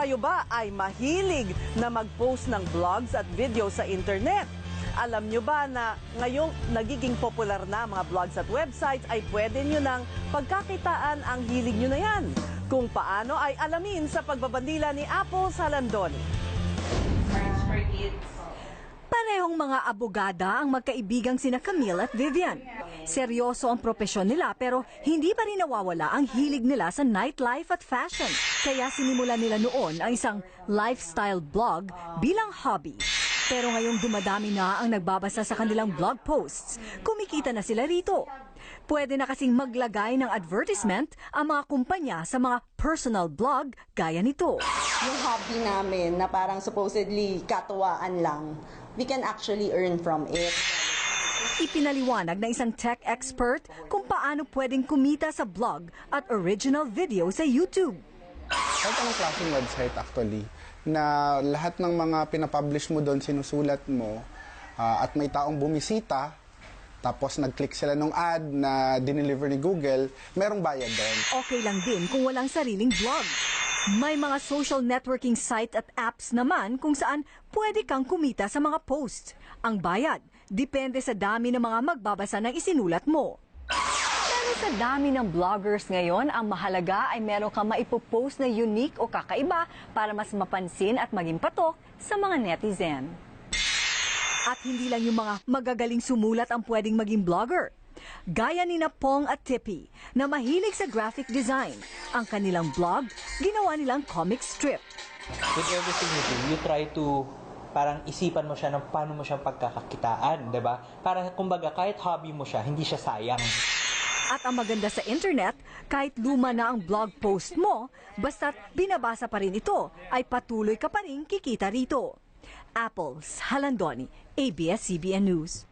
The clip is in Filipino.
Kayo ba ay mahilig na mag-post ng vlogs at video sa internet? Alam nyo ba na ngayong nagiging popular na mga vlogs at websites ay pwede nyo nang pagkakitaan ang hilig nyo na yan? Kung paano ay alamin sa pagbabandila ni Apple Salandoni. Parehong mga abogada ang magkaibigang sina Camille at Vivian. Seryoso ang propesyon nila pero hindi pa rin nawawala ang hilig nila sa nightlife at fashion. Kaya sinimulan nila noon ang isang lifestyle blog bilang hobby. Pero ngayong dumadami na ang nagbabasa sa kanilang blog posts, kumikita na sila rito. Pwede na kasing maglagay ng advertisement ang mga kumpanya sa mga personal blog gaya nito. Yung hobby namin na parang supposedly katuwaan lang, we can actually earn from it. Ipinaliwanag ng isang tech expert kung paano pwedeng kumita sa blog at original video sa YouTube. Kahit anong klaseng website actually, na lahat ng mga pinapublish mo doon, sinusulat mo, at may taong bumisita, tapos nag-click sila ng ad na dineliver ni Google, merong bayad doon. Okay lang din kung walang sariling blog. May mga social networking site at apps naman kung saan pwede kang kumita sa mga post. Ang bayad, depende sa dami ng mga magbabasa ng isinulat mo. Pero sa dami ng bloggers ngayon, ang mahalaga ay meron kang maipopost na unique o kakaiba para mas mapansin at maging patok sa mga netizen. At hindi lang yung mga magagaling sumulat ang pwedeng maging blogger. Gaya ni Pong at Tippy na mahilig sa graphic design. Ang kanilang blog, ginawa nilang comic strip. With everything you do, you try to parang isipan mo siya ng paano mo siyang pagkakakitaan, di ba? Para kumbaga kahit hobby mo siya, hindi siya sayang. At ang maganda sa internet, kahit luma na ang blog post mo, basta't binabasa pa rin ito, ay patuloy ka pa rin kikita rito. Apple Salandoni, ABS-CBN News.